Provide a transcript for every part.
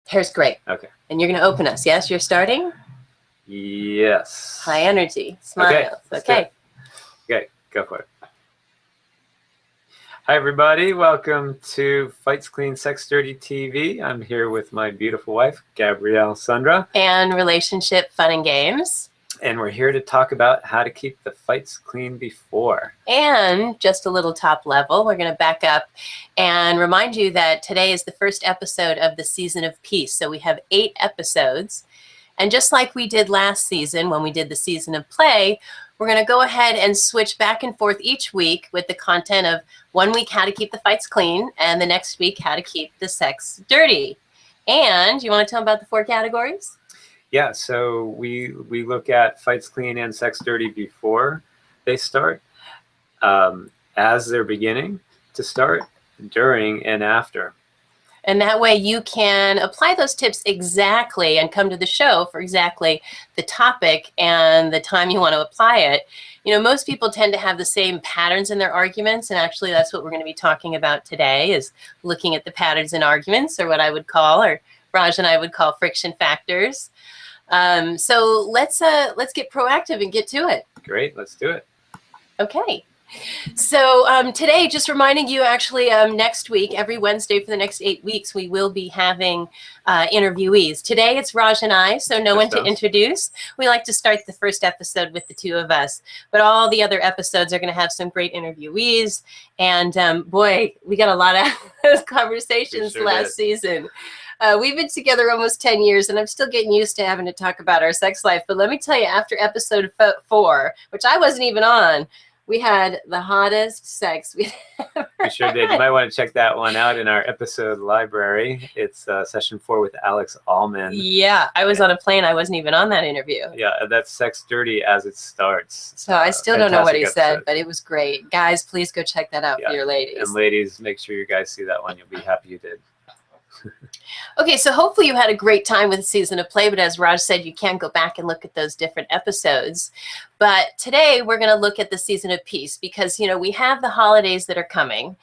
Hair's great. Okay. And you're going to open us. Yes, you're starting? Yes. High energy. Smiles. Okay. Okay, go for it. Hi, everybody. Welcome to Fights Clean, Sex Dirty TV. I'm here with my beautiful wife, Gabrielle Sandra. And relationship fun and games. And we're here to talk about how to keep the fights clean before. And just a little top level, we're going to back up and remind you that today is the first episode of the Season of Peace. So we have 8 episodes. And just like we did last season when we did the Season of Play, we're going to go ahead and switch back and forth each week with the content of 1 week, how to keep the fights clean, and the next week, how to keep the sex dirty. And you want to tell them about the 4 categories? Yeah, so we look at fights clean and sex dirty before they start, as they're beginning to start, during, and after. And that way you can apply those tips exactly and come to the show for exactly the topic and the time you want to apply it. You know, most people tend to have the same patterns in their arguments, and actually that's what we're going to be talking about today, is looking at the patterns in arguments, or what I would call, or Raj and I would call, friction factors. So let's get proactive and get to it. Great, let's do it. Okay. So today, just reminding you, actually, next week, every Wednesday for the next 8 weeks, we will be having interviewees. Today, it's Raj and I, so no one to introduce. We like to start the first episode with the 2 of us, but all the other episodes are going to have some great interviewees. And boy, we got a lot of those conversations last season. We've been together almost 10 years, and I'm still getting used to having to talk about our sex life. But let me tell you, after episode 4, which I wasn't even on, we had the hottest sex we've ever We sure did. You might want to check that one out in our episode library. It's session 4 with Alex Allman. Yeah, I was on a plane. I wasn't even on that interview. Yeah, that's Sex Dirty as it starts. So I still don't know what he said, but it was great. Guys, please go check that out for your ladies. And ladies, make sure you guys see that one. You'll be happy you did. Okay, so hopefully you had a great time with the Season of Play, but as Raj said, you can go back and look at those different episodes. But today we're going to look at the Season of Peace because, you know, we have the holidays that are coming,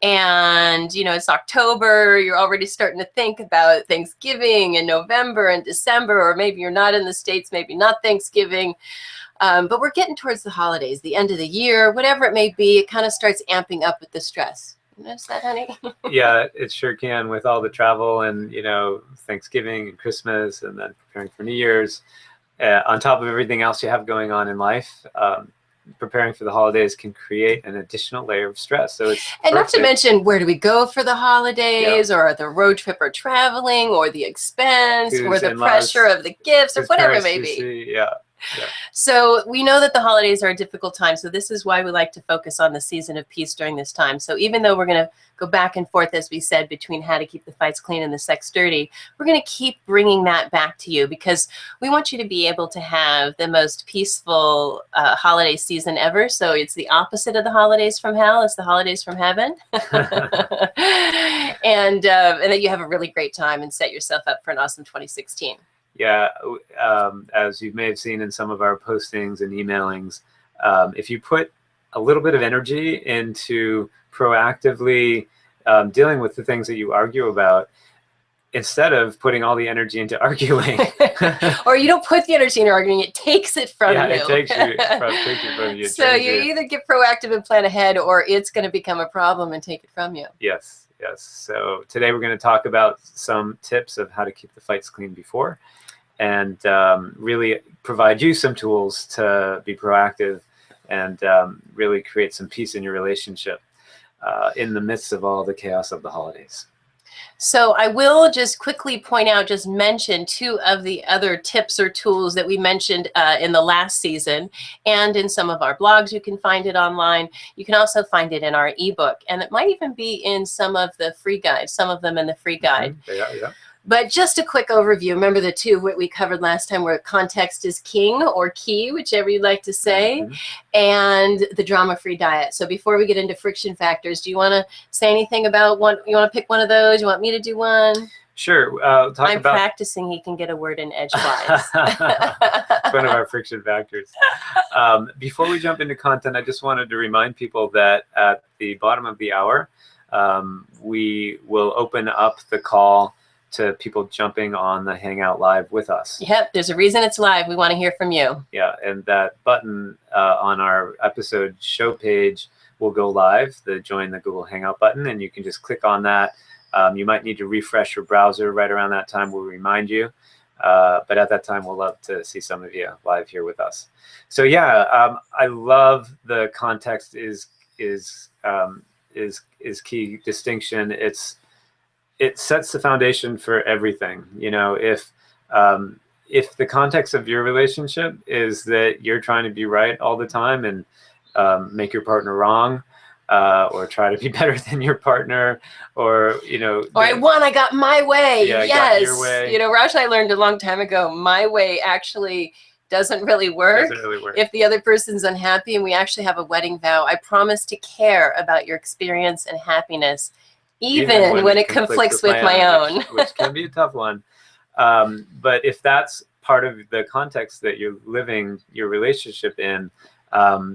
and, you know, it's October. You're already starting to think about Thanksgiving in November and December, or maybe you're not in the States, maybe not Thanksgiving. But we're getting towards the holidays, the end of the year, whatever it may be. It kind of starts amping up with the stress. Notice that, honey? Yeah, it sure can, with all the travel and, you know, Thanksgiving and Christmas, and then preparing for New Year's. On top of everything else you have going on in life, preparing for the holidays can create an additional layer of stress. So it's not to mention, where do we go for the holidays, or the road trip or traveling, or the expense, or the pressure of the gifts, or whatever it may be. Yeah. So we know that the holidays are a difficult time. So this is why we like to focus on the Season of Peace during this time. So even though we're going to go back and forth, as we said, between how to keep the fights clean and the sex dirty, we're going to keep bringing that back to you because we want you to be able to have the most peaceful holiday season ever. So it's the opposite of the holidays from hell. It's the holidays from heaven. and that you have a really great time and set yourself up for an awesome 2016. Yeah, as you may have seen in some of our postings and emailings, if you put a little bit of energy into proactively dealing with the things that you argue about, instead of putting all the energy into arguing. Or you don't put the energy into arguing, it takes it from you. Yeah, it takes it from you. So you either get proactive and plan ahead, or it's going to become a problem and take it from you. Yes, yes. So today we're going to talk about some tips of how to keep the fights clean before, and really provide you some tools to be proactive and really create some peace in your relationship in the midst of all the chaos of the holidays. So I will just quickly point out, just mention 2 of the other tips or tools that we mentioned in the last season, and in some of our blogs. You can find it online. You can also find it in our ebook, and it might even be in some of the free guides, some of them in the free guide. Yeah. But just a quick overview. Remember the 2 what we covered last time, where context is king or key, whichever you'd like to say, and the drama-free diet. So before we get into friction factors, do you want to say anything about one? You want to pick one of those? You want me to do one? Sure. I'm practicing. He can get a word in edgewise. It's one of our friction factors. Before we jump into content, I just wanted to remind people that at the bottom of the hour, we will open up the call to people jumping on the Hangout Live with us. Yep, there's a reason it's live. We want to hear from you. Yeah, and that button on our episode show page will go live, the join the Google Hangout button, and you can just click on that. You might need to refresh your browser right around that time. We'll remind you. But at that time, we'll love to see some of you live here with us. So yeah, I love the context is key distinction. It sets the foundation for everything. You know, if the context of your relationship is that you're trying to be right all the time and make your partner wrong, or try to be better than your partner, or, you know. Or I got my way. Yeah, yes. got your way. You know, Raj and I learned a long time ago, my way actually doesn't really work. Doesn't really work. If the other person's unhappy, and we actually have a wedding vow, I promise to care about your experience and happiness, even when it conflicts with my own. Which can be a tough one. But if that's part of the context that you're living your relationship in,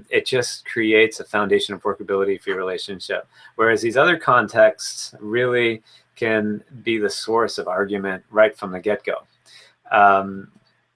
it just creates a foundation of workability for your relationship. Whereas these other contexts really can be the source of argument right from the get-go.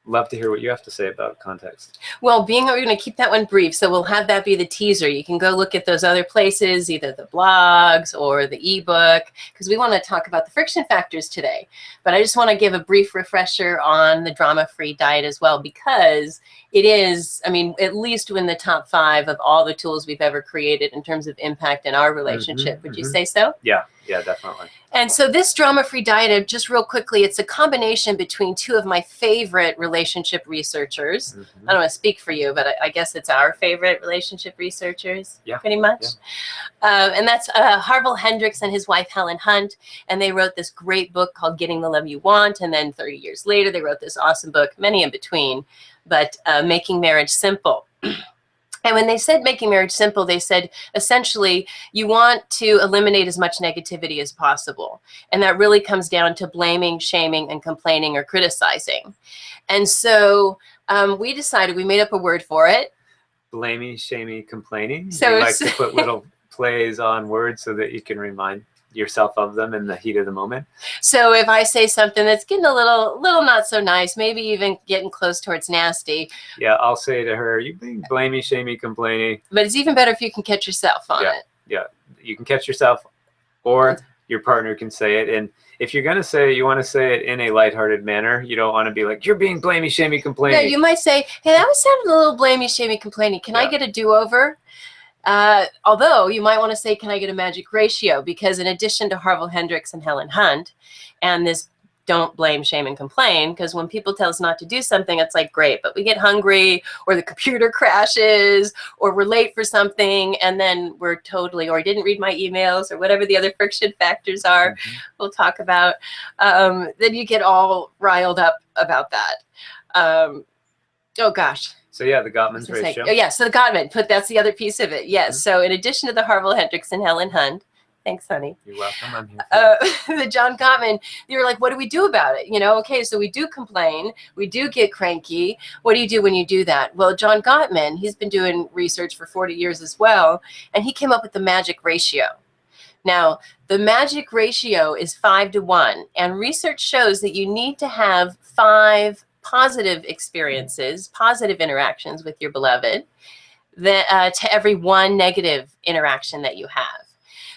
Love to hear what you have to say about context. Well, we're going to keep that one brief, so we'll have that be the teaser. You can go look at those other places, either the blogs or the ebook, because we want to talk about the friction factors today. But I just want to give a brief refresher on the drama-free diet as well, because it is, I mean, at least in the top 5 of all the tools we've ever created in terms of impact in our relationship. Would you say so? Yeah, definitely. And so this drama-free diet, just real quickly, it's a combination between 2 of my favorite relationship researchers. I don't want to speak for you, but I guess it's our favorite relationship researchers, pretty much. Yeah. And that's Harville Hendrix and his wife, Helen Hunt. And they wrote this great book called Getting the Love You Want. And then 30 years later, they wrote this awesome book, many in between, but Making Marriage Simple. And when they said making marriage simple, they said, essentially, you want to eliminate as much negativity as possible. And that really comes down to blaming, shaming, and complaining or criticizing. And so we decided, we made up a word for it. Blaming, shaming, complaining. So we like to put little plays on words so that you can remind yourself of them in the heat of the moment. So if I say something that's getting a little not so nice, maybe even getting close towards nasty. Yeah, I'll say to her, you being blamey, shamey, complaining. But it's even better if you can catch yourself on it. Yeah, you can catch yourself, or your partner can say it. And if you're going to say it, you want to say it in a lighthearted manner. You don't want to be like, you're being blamey, shamey, complaining. No, you might say, hey, that was sounding a little blamey, shamey, complaining. Can I get a do-over? Although you might want to say, can I get a magic ratio? Because in addition to Harville Hendrix and Helen Hunt, and this don't blame, shame, and complain, because when people tell us not to do something, it's like, great, but we get hungry, or the computer crashes, or we're late for something, and then we're totally, or I didn't read my emails, or whatever the other friction factors are we'll talk about, then you get all riled up about that. Oh gosh. So yeah, the Gottman's ratio. Oh yeah, so the Gottman, that's the other piece of it. Yes. So in addition to the Harville Hendrix and Helen Hunt, thanks, honey. You're welcome. I'm here. The John Gottman, you were like, what do we do about it? You know, okay, so we do complain, we do get cranky. What do you do when you do that? Well, John Gottman, he's been doing research for 40 years as well, and he came up with the magic ratio. Now, the magic ratio is 5 to 1, and research shows that you need to have 5 positive experiences, positive interactions with your beloved, that, to every 1 negative interaction that you have.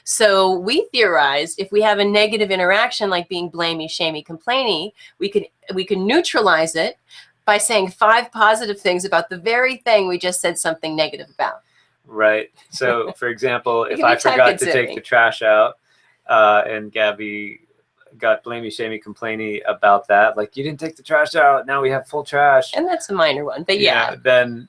So we theorized if we have a negative interaction like being blamey, shamey, complaining, we can neutralize it by saying 5 positive things about the very thing we just said something negative about. Right. So, for example, if I forgot to take the trash out, and Gabby got blamey, shamey, complaining about that, like, you didn't take the trash out, now we have full trash. And that's a minor one, but yeah. Then,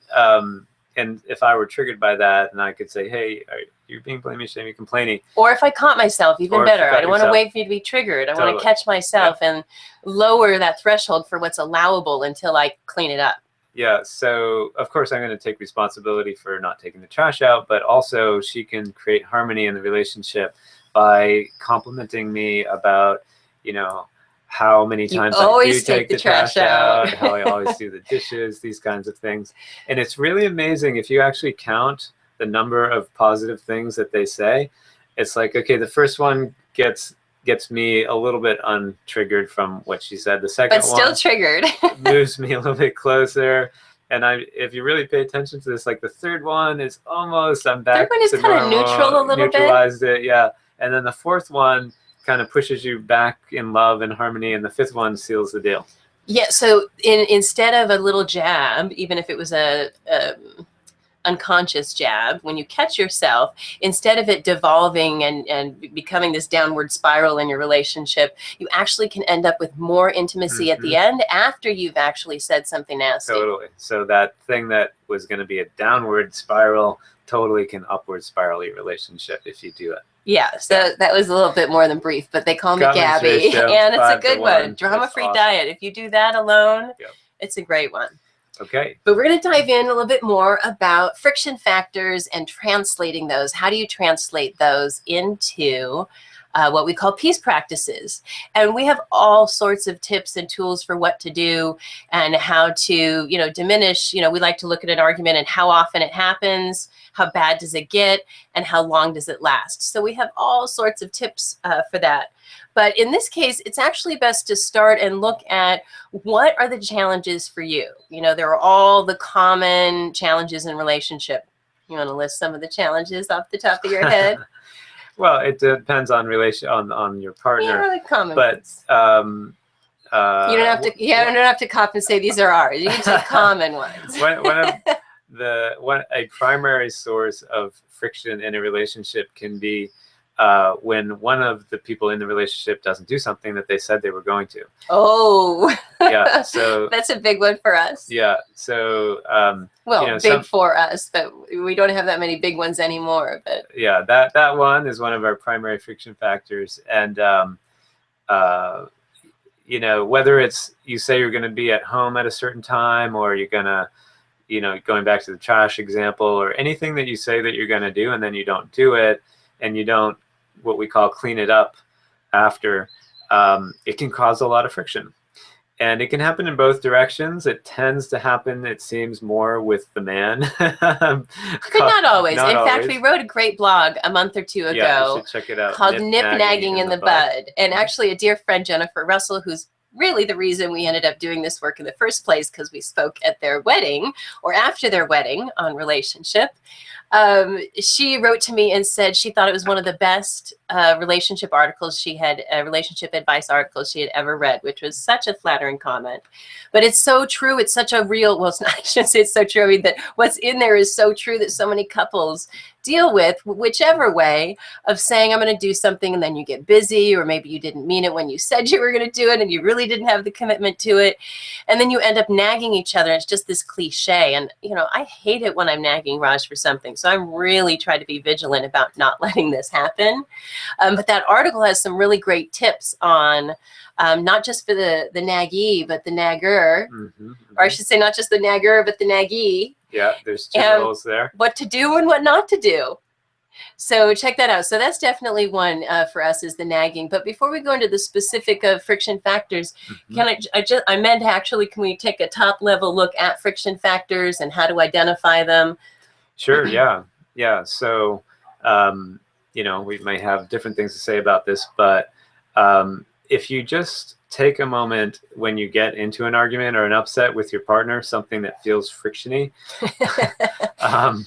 and if I were triggered by that, and I could say, hey, you're being blamey, shamey, complaining. Or if I caught myself, even better. I don't want to wait for you to be triggered. I want to catch myself and lower that threshold for what's allowable until I clean it up. Yeah, so of course I'm going to take responsibility for not taking the trash out, but also she can create harmony in the relationship by complimenting me about, you know, how many times I do take the trash out, how I always do the dishes, these kinds of things. And it's really amazing if you actually count the number of positive things that they say. It's like, okay, the first one gets gets me a little bit untriggered from what she said. The second But still one triggered. moves me a little bit closer. And if you really pay attention to this, like the third one is almost, I'm back Third one is to kind of normal, neutral a little bit. neutralized it, yeah. And then the fourth one kind of pushes you back in love and harmony, and the fifth one seals the deal. Yeah, so instead of a little jab, even if it was a unconscious jab, when you catch yourself, instead of it devolving and becoming this downward spiral in your relationship, you actually can end up with more intimacy at the end after you've actually said something nasty. Totally. So that thing that was going to be a downward spiral totally can upward spiral your relationship if you do it. Yeah, so that was a little bit more than brief, but they call me Gabby, ratio, and it's a good 5 to 1. one. Drama-free awesome. diet. If you do that alone, it's a great one. Okay. But we're going to dive in a little bit more about friction factors and translating those. How do you translate those into what we call peace practices? And we have all sorts of tips and tools for what to do and how to, diminish. We like to look at an argument and how often it happens, how bad does it get, and how long does it last. So we have all sorts of tips for that. But in this case, it's actually best to start and look at what are the challenges for you. There are all the common challenges in relationship. You want to list some of the challenges off the top of your head? Well, it depends on on your partner. Yeah, really common. But you don't have to. You don't have to cop and say these are ours. You can say common ones. A primary source of friction in a relationship can be when one of the people in the relationship doesn't do something that they said they were going to. Oh, yeah. So that's a big one for us. Yeah. So big for us, but we don't have that many big ones anymore. But yeah, that one is one of our primary friction factors, and whether it's you say you're going to be at home at a certain time, or you're gonna, going back to the trash example, or anything that you say that you're going to do and then you don't do it, and you don't what we call clean it up after, it can cause a lot of friction. And it can happen in both directions. It tends to happen, it seems, more with the man. But not always. Not in always. fact, we wrote a great blog a month or two ago. Yeah, you should check it out. Called Nip Nagging in the Bud. And actually a dear friend, Jennifer Russell, who's really the reason we ended up doing this work in the first place, because we spoke at their wedding or after their wedding on relationship. She wrote to me and said she thought it was one of the best relationship advice articles she had ever read, which was such a flattering comment. But it's so true. It's such a real, well, it's not, I shouldn't say it's so true. I mean, that what's in there is so true that so many couples deal with, whichever way, of saying, I'm going to do something, and then you get busy, or maybe you didn't mean it when you said you were going to do it and you really didn't have the commitment to it. And then you end up nagging each other. It's just this cliche. And, I hate it when I'm nagging Raj for something. So I'm really trying to be vigilant about not letting this happen. But that article has some really great tips on not just for the naggee, but the nagger. Or I should say not just the nagger, but the naggee. Yeah, there's two roles there. What to do and what not to do. So check that out. So that's definitely one for us, is the nagging. But before we go into the specific friction factors, can can we take a top level look at friction factors and how to identify them? Sure. Yeah. So, we might have different things to say about this, but if you just take a moment when you get into an argument or an upset with your partner, something that feels frictiony.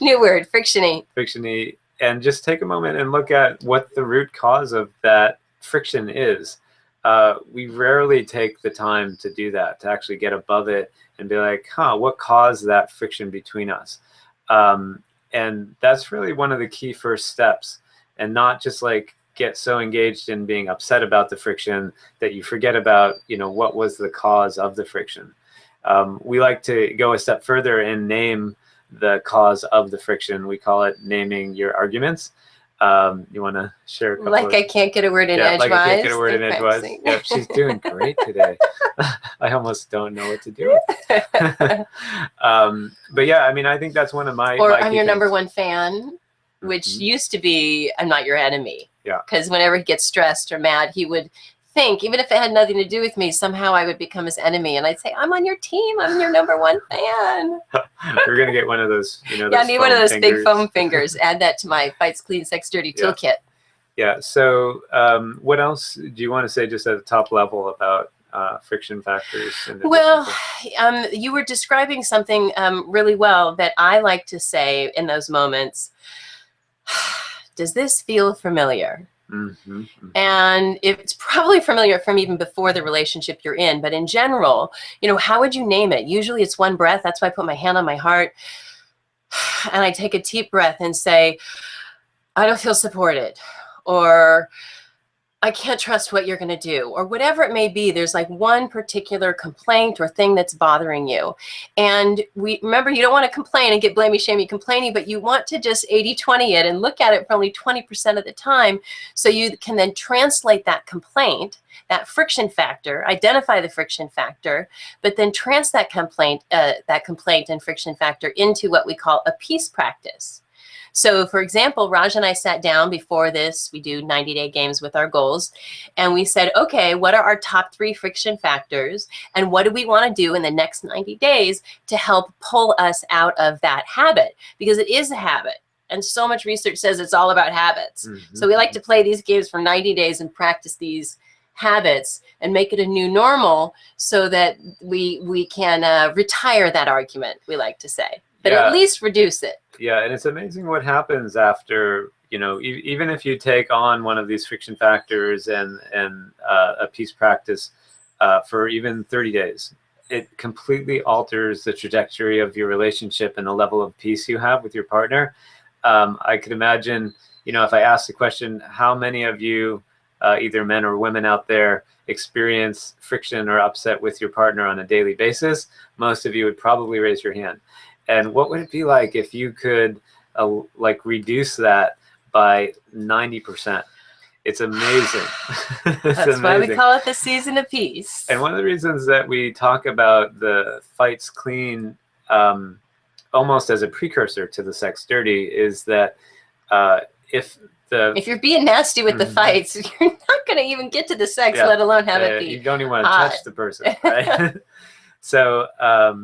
New word, frictiony. Frictiony. And just take a moment and look at what the root cause of that friction is. We rarely take the time to do that, to actually get above it and be like, what caused that friction between us? And that's really one of the key first steps, and not just like get so engaged in being upset about the friction that you forget about, what was the cause of the friction. We like to go a step further and name the cause of the friction. We call it naming your arguments. You want to share a couple I can't get a word in edgewise. Like I can't get a word in edgewise. Yeah, she's doing great today. I almost don't know what to do. But yeah, I think that's one of my. Or I'm your number one fan, which used to be, I'm not your enemy. Yeah. Because whenever he gets stressed or mad, he would think, even if it had nothing to do with me, somehow I would become his enemy. And I'd say, I'm on your team. I'm your number one fan. We're going to get one of those, I need one of those big foam fingers. Add that to my Fights Clean Sex Dirty toolkit. Yeah. So what else do you want to say just at the top level about friction factors in the Well, relationship? you were describing something really well that I like to say in those moments. Does this feel familiar? Mm-hmm, mm-hmm. And it's probably familiar from even before the relationship you're in, but in general, you know, how would you name it? Usually it's one breath. That's why I put my hand on my heart and I take a deep breath and say, I don't feel supported, or I can't trust what you're going to do, or whatever it may be. There's like one particular complaint or thing that's bothering you. And we remember, you don't want to complain and get blamey, shamey, complaining, but you want to just 80-20 it and look at it for only 20% of the time. So you can then translate that complaint, that friction factor, identify the friction factor, but then that complaint and friction factor into what we call a peace practice. So for example, Raj and I sat down before this, we do 90-day games with our goals, and we said, okay, what are our top 3 friction factors? And what do we want to do in the next 90 days to help pull us out of that habit? Because it is a habit. And so much research says it's all about habits. Mm-hmm. So we like to play these games for 90 days and practice these habits and make it a new normal so that we can retire that argument, we like to say, but at least reduce it. Yeah, and it's amazing what happens after, you know, even if you take on one of these friction factors and a peace practice for even 30 days, it completely alters the trajectory of your relationship and the level of peace you have with your partner. I could imagine, you know, if I asked the question, how many of you, either men or women out there, experience friction or upset with your partner on a daily basis, most of you would probably raise your hand. And what would it be like if you could like reduce that by 90%? It's amazing. That's amazing. Why we call it the season of peace. And one of the reasons that we talk about the fights clean almost as a precursor to the sex dirty is that if you're being nasty with the fights, you're not going to even get to the sex, let alone have it be you don't even want to touch the person, right? So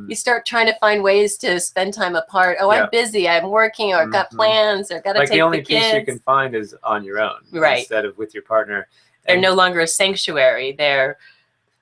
you start trying to find ways to spend time apart. Oh, I'm busy, I'm working, or I've got plans, or got to take the kids. The only peace you can find is on your own, right? Instead of with your partner. They're no longer a sanctuary; they're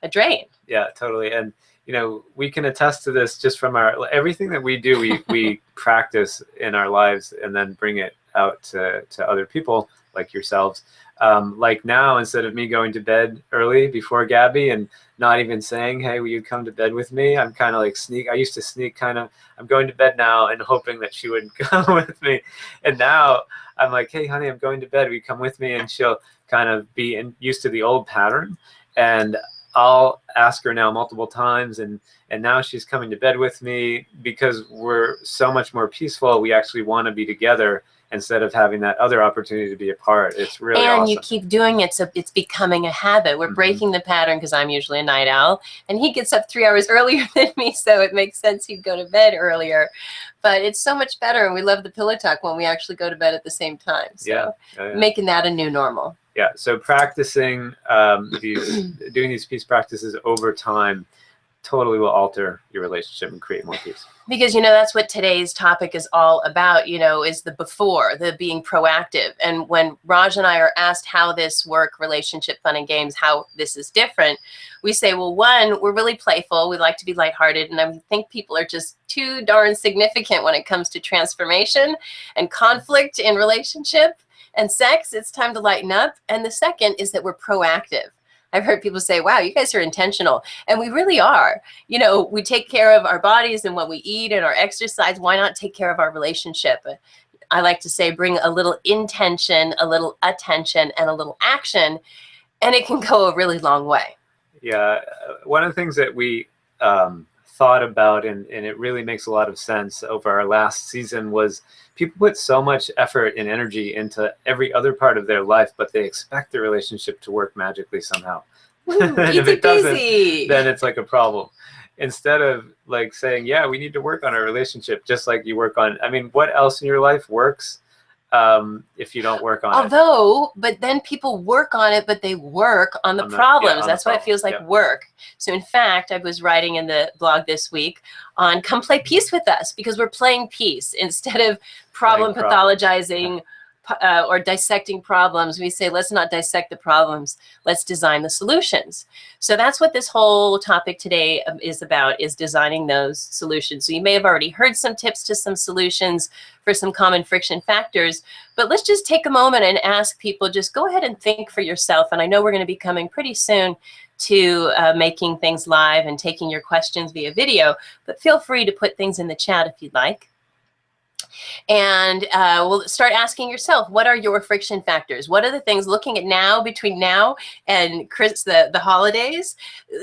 a drain. Yeah, totally. And you know, we can attest to this just from everything that we do. We practice in our lives and then bring it out to other people like yourselves. Like now, instead of me going to bed early before Gabby and not even saying, hey, will you come to bed with me? I'm kind of like I used to sneak kind of, I'm going to bed now and hoping that she would come with me. And now I'm like, hey, honey, I'm going to bed. Will you come with me? And she'll kind of be used to the old pattern. And I'll ask her now multiple times. And now she's coming to bed with me because we're so much more peaceful. We actually want to be together instead of having that other opportunity to be apart. It's really awesome. And you keep doing it, so it's becoming a habit. We're breaking the pattern because I'm usually a night owl, and he gets up 3 hours earlier than me, so it makes sense he'd go to bed earlier. But it's so much better, and we love the pillow talk when we actually go to bed at the same time. So making that a new normal. Yeah, so practicing doing these peace practices over time totally will alter your relationship and create more peace. Because, you know, that's what today's topic is all about, you know, is the before, the being proactive. And when Raj and I are asked how this work, relationship, fun and games, how this is different, we say, well, one, we're really playful. We like to be lighthearted. And I think people are just too darn significant when it comes to transformation and conflict in relationship and sex. It's time to lighten up. And the second is that we're proactive. I've heard people say, wow, you guys are intentional. And we really are. You know, we take care of our bodies and what we eat and our exercise. Why not take care of our relationship? I like to say, bring a little intention, a little attention, and a little action, and it can go a really long way. Yeah. One of the things that we thought about, and it really makes a lot of sense over our last season, was people put so much effort and energy into every other part of their life, but they expect the relationship to work magically somehow. And if it doesn't, then it's like a problem. Instead of like saying, yeah, we need to work on our relationship, just like you work on, I mean, what else in your life works if you don't work on it? But then people work on it, but they work on the problems. That's why it feels like work. So in fact, I was writing in the blog this week on come play peace with us, because we're playing peace instead of problem pathologizing or dissecting problems, we say, let's not dissect the problems, let's design the solutions. So that's what this whole topic today is about, is designing those solutions. So you may have already heard some tips to some solutions for some common friction factors, but let's just take a moment and ask people, just go ahead and think for yourself. And I know we're going to be coming pretty soon to making things live and taking your questions via video, but feel free to put things in the chat if you'd like. And we'll start asking yourself, what are your friction factors? What are the things, looking at now, between now and the holidays,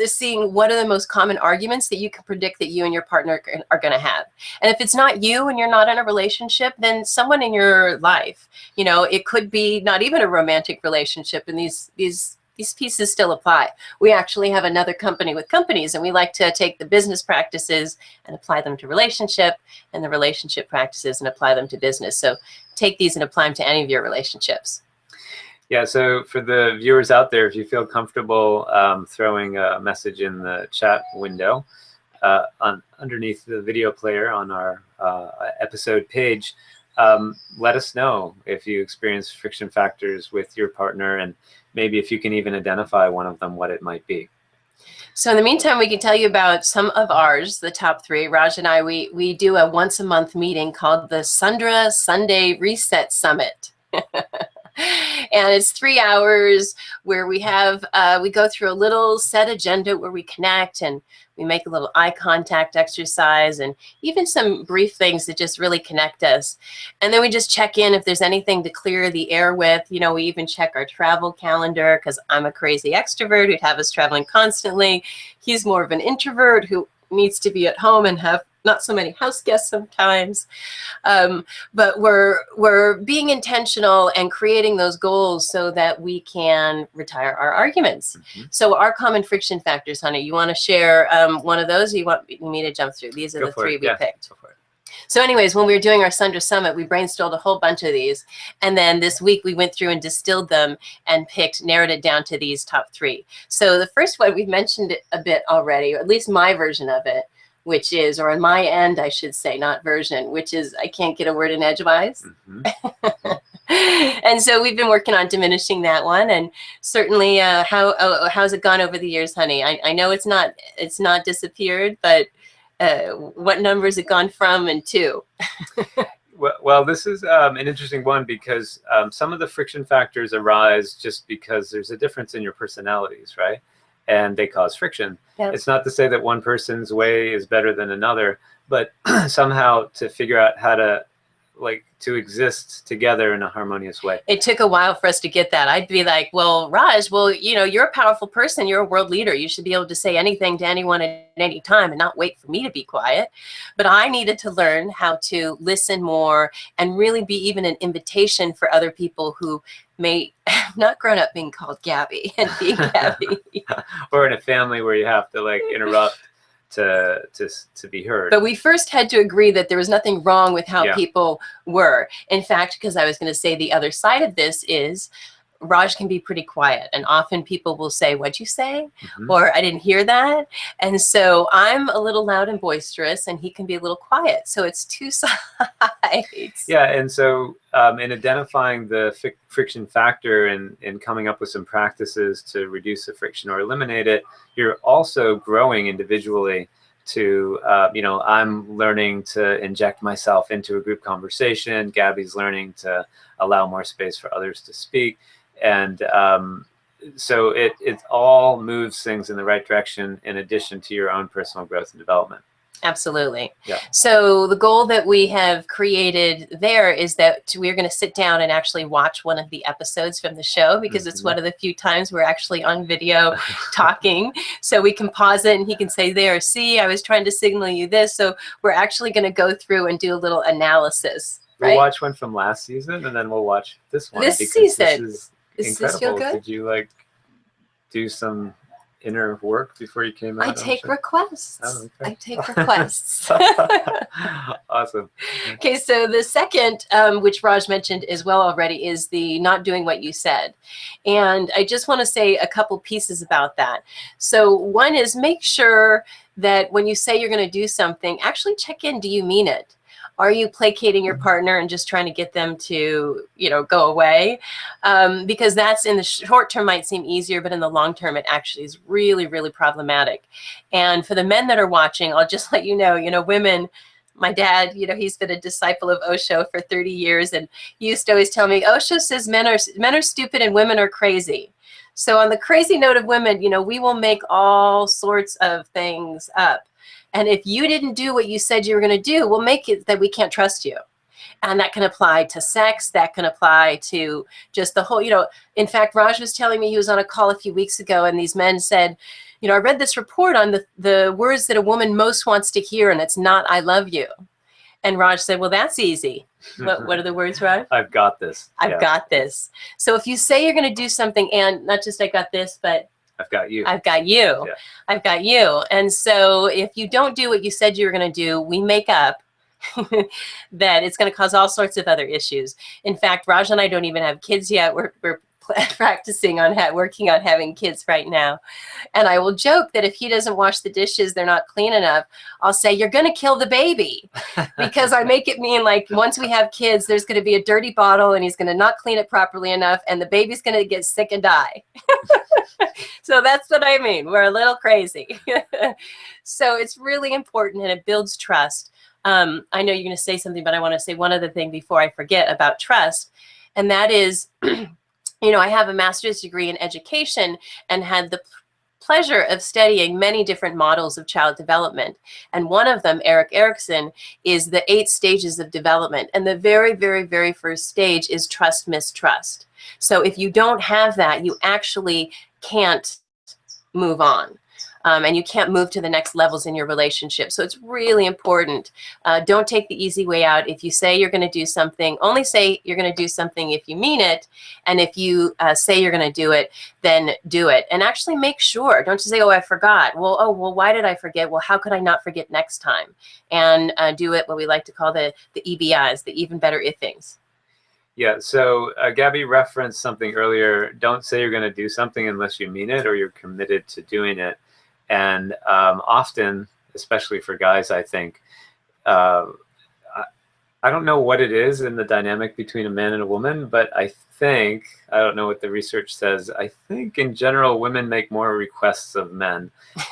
seeing what are the most common arguments that you can predict that you and your partner are going to have. And if it's not you and you're not in a relationship, then someone in your life. You know, it could be not even a romantic relationship, and these pieces still apply. We actually have another company with companies, and we like to take the business practices and apply them to relationship, and the relationship practices and apply them to business. So take these and apply them to any of your relationships. Yeah, so for the viewers out there, if you feel comfortable throwing a message in the chat window underneath the video player on our episode page, let us know if you experience friction factors with your partner, and maybe if you can even identify one of them, what it might be. So in the meantime, we can tell you about some of ours, the top 3. Raj and I, we do a once a month meeting called the Sundra Sunday Reset Summit. And it's 3 hours where we have, we go through a little set agenda where we connect, and we make a little eye contact exercise, and even some brief things that just really connect us. And then we just check in if there's anything to clear the air with. You know, we even check our travel calendar, because I'm a crazy extrovert who'd have us traveling constantly. He's more of an introvert who needs to be at home and have not so many house guests sometimes. But we're being intentional and creating those goals so that we can retire our arguments. Mm-hmm. So our common friction factors, honey, you want to share one of those, or you want me to jump through? These are the 3 we picked. Go for it. So anyways, when we were doing our Sundra Summit, we brainstormed a whole bunch of these. And then this week we went through and distilled them and narrowed it down to these top 3. So the first one, we've mentioned it a bit already, or at least my version of it, which is, or on my end, I should say, not version, which is, I can't get a word in edgewise. Mm-hmm. And so we've been working on diminishing that one. And certainly, how's it gone over the years, honey? I know it's not disappeared, but what number has it gone from and to? Well, this is an interesting one, because some of the friction factors arise just because there's a difference in your personalities, right? And they cause friction. Yep. It's not to say that one person's way is better than another, but somehow to figure out how to exist together in a harmonious way. It took a while for us to get that. I'd be like, well, Raj, you know, you're a powerful person. You're a world leader. You should be able to say anything to anyone at any time and not wait for me to be quiet. But I needed to learn how to listen more and really be even an invitation for other people who may have not grown up being called Gaby and being Gaby. Or in a family where you have to interrupt to be heard. But we first had to agree that there was nothing wrong with how people were. In fact, because I was going to say the other side of this is Raj can be pretty quiet, and often people will say, "What'd you say?" Mm-hmm. Or "I didn't hear that." And so I'm a little loud and boisterous, and he can be a little quiet. So it's 2 sides. Yeah, and so in identifying the friction factor and coming up with some practices to reduce the friction or eliminate it, you're also growing individually. To I'm learning to inject myself into a group conversation. Gabby's learning to allow more space for others to speak. And so it all moves things in the right direction, in addition to your own personal growth and development. Absolutely. Yeah. So the goal that we have created there is that we're going to sit down and actually watch one of the episodes from the show, because it's one of the few times we're actually on video talking. So we can pause it and he can say, there, see, I was trying to signal you this. So we're actually going to go through and do a little analysis. We'll watch one from last season, and then we'll watch this one. This season. This is incredible. This feel good? Did you do some inner work before you came out? I take requests. Oh, okay. I take requests. Awesome. Okay, so the second, which Raj mentioned as well already, is the not doing what you said. And I just want to say a couple pieces about that. So one is, make sure that when you say you're going to do something, actually check in, do you mean it? Are you placating your partner and just trying to get them to, go away? Because that's, in the short term, might seem easier, but in the long term, it actually is really, really problematic. And for the men that are watching, I'll just let you know, women, my dad, he's been a disciple of Osho for 30 years. And he used to always tell me, Osho says men are stupid and women are crazy. So on the crazy note of women, we will make all sorts of things up. And if you didn't do what you said you were going to do, we'll make it that we can't trust you. And that can apply to sex. That can apply to just the whole, in fact, Raj was telling me, he was on a call a few weeks ago, and these men said, I read this report on the words that a woman most wants to hear, and it's not, I love you. And Raj said, well, that's easy. What are the words, Raj? I've got this. I've got this. So if you say you're going to do something, and not just I got this, but I've got you. I've got you. Yeah. I've got you. And so if you don't do what you said you were going to do, we make up that it's going to cause all sorts of other issues. In fact, Raj and I don't even have kids yet. We're practicing on working on having kids right now. And I will joke that if he doesn't wash the dishes, they're not clean enough, I'll say, you're going to kill the baby. Because I make it mean like once we have kids, there's going to be a dirty bottle and he's going to not clean it properly enough and the baby's going to get sick and die. So that's what I mean. We're a little crazy. So it's really important, and it builds trust. I know you're going to say something, but I want to say one other thing before I forget about trust. And that is, I have a master's degree in education and had the pleasure of studying many different models of child development. And one of them, Erik Erikson, is the 8 stages of development. And the very, very, very first stage is trust, mistrust. So if you don't have that, you actually can't move on. And you can't move to the next levels in your relationship. So it's really important. Don't take the easy way out. If you say you're going to do something, only say you're going to do something if you mean it. And if you say you're going to do it, then do it. And actually make sure. Don't just say, oh, I forgot. Well, why did I forget? Well, how could I not forget next time? And do it what we like to call the EBIs, the even better if things. Yeah, so Gabby referenced something earlier. Don't say you're going to do something unless you mean it or you're committed to doing it. And often, especially for guys, I think, I don't know what it is in the dynamic between a man and a woman, but I don't know what the research says, I think in general, women make more requests of men.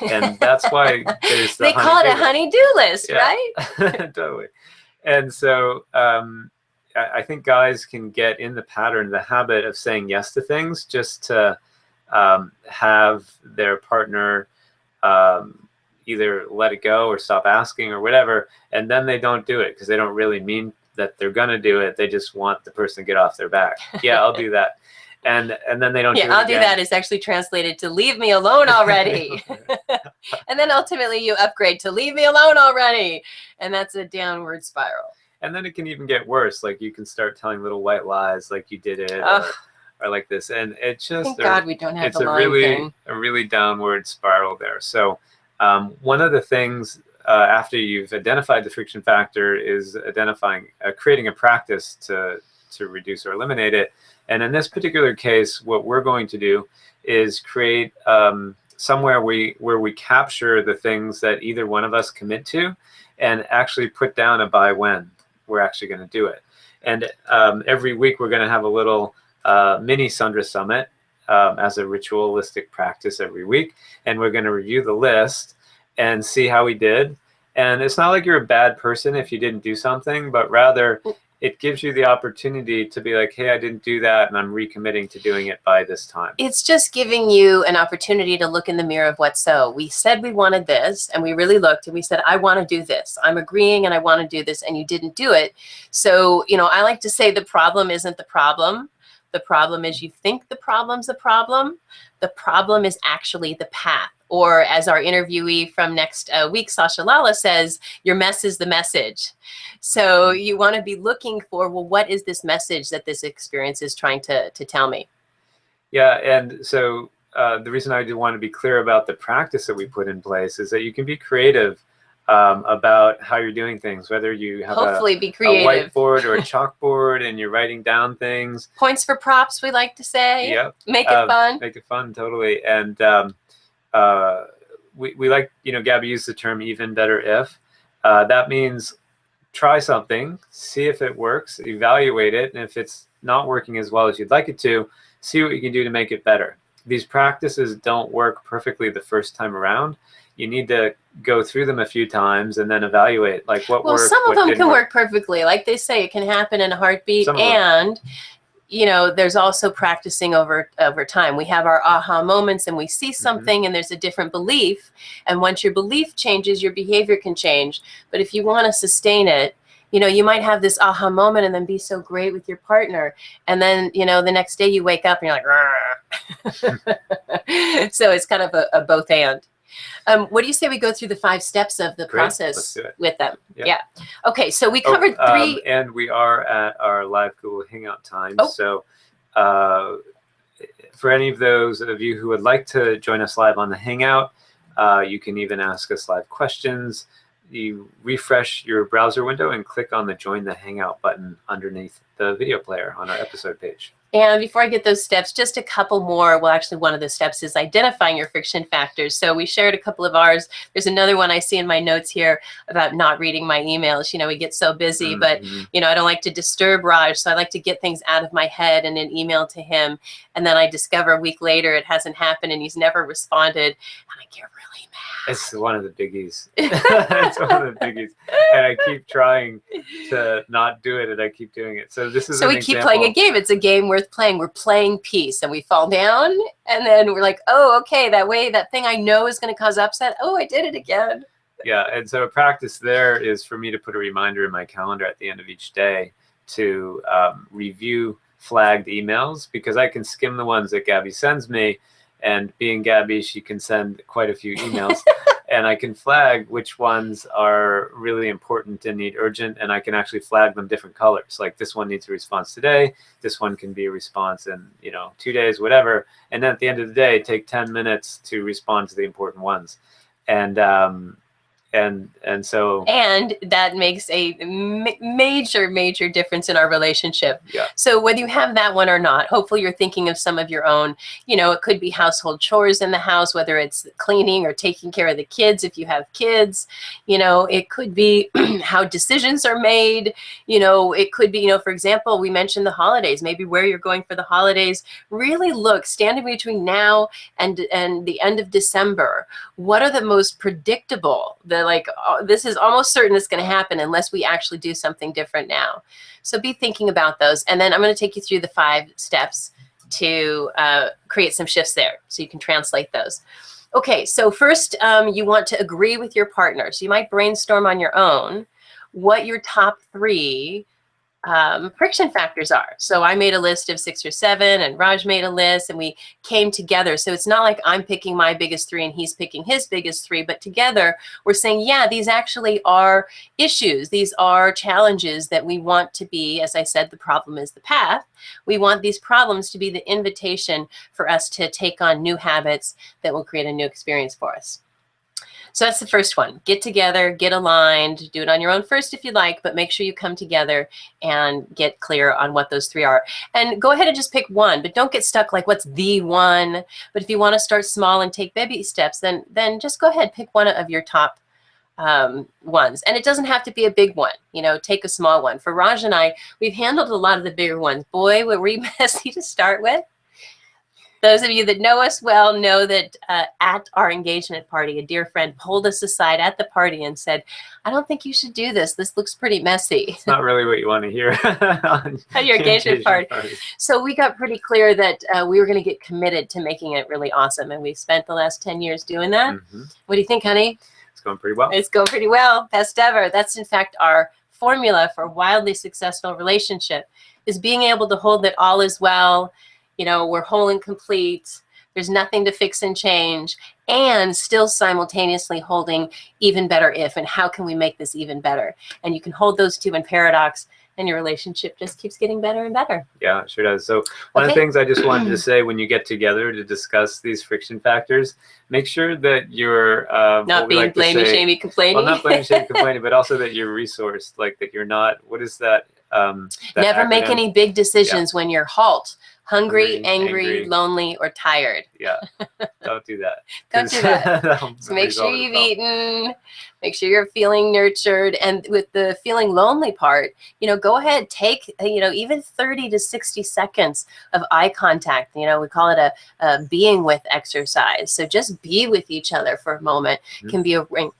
And that's why there's they call it a honey-do list, yeah. Right? Totally. And so I think guys can get in the pattern, the habit of saying yes to things just to have their partner either let it go or stop asking or whatever, and then they don't do it because they don't really mean that they're gonna do it. They just want the person to get off their back. Yeah, I'll do that, and then they don't. Yeah, do it I'll again. do that is actually translated to leave me alone already, and then ultimately you upgrade to leave me alone already, and that's a downward spiral. And then it can even get worse. Like you can start telling little white lies, like you did it. Or like this, and it's just thank God we don't have it's the line thing. a really downward spiral there. So one of the things after you've identified the friction factor is creating a practice to reduce or eliminate it. And in this particular case, what we're going to do is create somewhere where we capture the things that either one of us commit to, and actually put down a by when we're actually going to do it. And every week we're going to have a little mini Sundra Summit as a ritualistic practice every week. And we're going to review the list and see how we did. And it's not like you're a bad person if you didn't do something, but rather it gives you the opportunity to be like, hey, I didn't do that, and I'm recommitting to doing it by this time. It's just giving you an opportunity to look in the mirror of what so. We said we wanted this, and we really looked, and we said, I want to do this. I'm agreeing, and I want to do this, and you didn't do it. So, I like to say the problem isn't the problem. The problem is you think the problem's a problem. The problem is actually the path. Or as our interviewee from next week, Sasha Lala, says, your mess is the message. So you want to be looking for, well, what is this message that this experience is trying to tell me? Yeah, and so the reason I do want to be clear about the practice that we put in place is that you can be creative about how you're doing things, whether you have be creative. A whiteboard or a chalkboard and you're writing down things. Points for props, we like to say. Yep. Make it fun. Make it fun, totally. And we like, Gabby used the term even better if. That means try something, see if it works, evaluate it, and if it's not working as well as you'd like it to, see what you can do to make it better. These practices don't work perfectly the first time around. You need to go through them a few times and then evaluate, like, what worked, some of what them didn't can work. work perfectly. Like they say, it can happen in a heartbeat. Some of them. And you know, there's also practicing over time. We have our aha moments and we see something and there's a different belief. And once your belief changes, your behavior can change. But if you want to sustain it, you know, you might have this aha moment and then be so great with your partner. And then, you know, the next day you wake up and you're like, so it's kind of a both and. What do you say we go through the 5 steps of the process with them? Yeah. Okay, so we covered 3. And we are at our live Google Hangout time. So for any of those of you who would like to join us live on the Hangout, you can even ask us live questions. You refresh your browser window and click on the Join the Hangout button underneath the video player on our episode page. And before I get those steps, just a couple more. Well, actually, one of the steps is identifying your friction factors. So we shared a couple of ours. There's another one I see in my notes here about not reading my emails. You know, we get so busy, but, you know, I don't like to disturb Raj. So I like to get things out of my head in an email to him. And then I discover a week later it hasn't happened and he's never responded. And I get really mad. It's one of the biggies. It's one of the biggies. And I keep trying to not do it, and I keep doing it. So this is so we keep playing a game. It's a game worth playing. We're playing peace, and we fall down, and then we're like, oh, okay, that thing I know is going to cause upset. Oh, I did it again. Yeah, and so a practice there is for me to put a reminder in my calendar at the end of each day to review flagged emails, because I can skim the ones that Gabby sends me. And being Gabby, she can send quite a few emails. And I can flag which ones are really important and need urgent. And I can actually flag them different colors. Like, this one needs a response today. This one can be a response in, you know, 2 days, whatever. And then at the end of the day, take 10 minutes to respond to the important ones. And so that makes a major difference in our relationship. Yeah. So whether you have that one or not, hopefully you're thinking of some of your own. You know, it could be household chores in the house, whether it's cleaning or taking care of the kids if you have kids. You know, it could be how decisions are made. You know, it could be, you know, for example, we mentioned the holidays, maybe where you're going for the holidays. Really look, standing between now and the end of December, what are the most predictable, like, this is almost certain it's going to happen unless we actually do something different now. So be thinking about those. And then I'm going to take you through the 5 steps to create some shifts there so you can translate those. Okay, so first you want to agree with your partner. So you might brainstorm on your own what your top 3 friction factors are. So I made a list of 6 or 7 and Raj made a list and we came together. So it's not like I'm picking my biggest 3 and he's picking his biggest 3, but together we're saying, yeah, these actually are issues. These are challenges that we want to be, as I said, the problem is the path. We want these problems to be the invitation for us to take on new habits that will create a new experience for us. So that's the first one. Get together, get aligned, do it on your own first if you like, but make sure you come together and get clear on what those 3 are. And go ahead and just pick one, but don't get stuck like what's the one. But if you want to start small and take baby steps, then just go ahead, pick one of your top ones. And it doesn't have to be a big one, you know, take a small one. For Raj and I, we've handled a lot of the bigger ones. Boy, were we messy to start with. Those of you that know us well know that at our engagement party, a dear friend pulled us aside at the party and said, I don't think you should do this. This looks pretty messy. It's not really what you want to hear on at your engagement party. So we got pretty clear that we were going to get committed to making it really awesome. And we've spent the last 10 years doing that. What do you think, honey? It's going pretty well. It's going pretty well. Best ever. That's, in fact, our formula for a wildly successful relationship, is being able to hold that all is well. You know, we're whole and complete. There's nothing to fix and change, and still simultaneously holding even better if, and how can we make this even better? And you can hold those 2 in paradox, and your relationship just keeps getting better and better. Yeah, it sure does. So one of the things I just wanted to say, when you get together to discuss these friction factors, make sure that you're not being blamey, shamey, complaining. Well, not blamey, shamey, complaining, but also that you're resourced, like that you're not, what is that? Never acronym? Make any big decisions when you're hungry, angry, lonely, or tired. Yeah, don't do that. Don't do that. So make sure you've eaten, Make sure you're feeling nurtured. And with the feeling lonely part, go ahead, take, even 30 to 60 seconds of eye contact. We call it a being with exercise. So just be with each other for a moment. Can be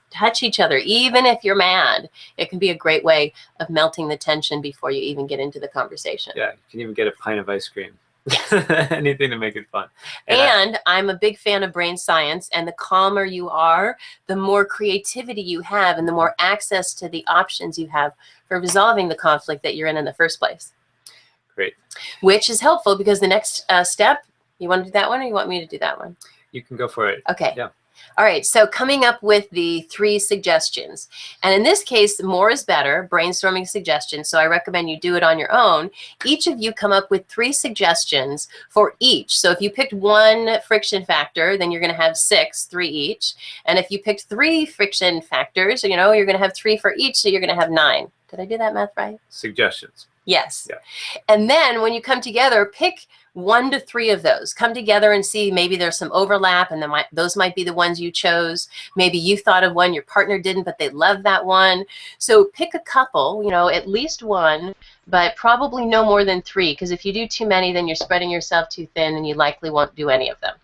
touch each other, even if you're mad. It can be a great way of melting the tension before you even get into the conversation. Yeah, you can even get a pint of ice cream. Anything to make it fun. And I'm a big fan of brain science, and the calmer you are, the more creativity you have, and the more access to the options you have for resolving the conflict that you're in the first place. Great. Which is helpful because the next step, you want to do that one or you want me to do that one? You can go for it. Okay. Yeah. All right, so coming up with the 3 suggestions. And in this case, more is better, brainstorming suggestions. So I recommend you do it on your own. Each of you come up with 3 suggestions for each. So if you picked 1 friction factor, then you're going to have 6, 3 each. And if you picked 3 friction factors, you're going to have 3 for each, so you're going to have 9. Did I do that math right? Suggestions. Yes. Yeah. And then when you come together, pick 1 to 3 of those. Come together and see, maybe there's some overlap, and those might be the ones you chose. Maybe you thought of one, your partner didn't, but they love that one. So pick a couple, at least 1, but probably no more than 3, because if you do too many, then you're spreading yourself too thin, and you likely won't do any of them.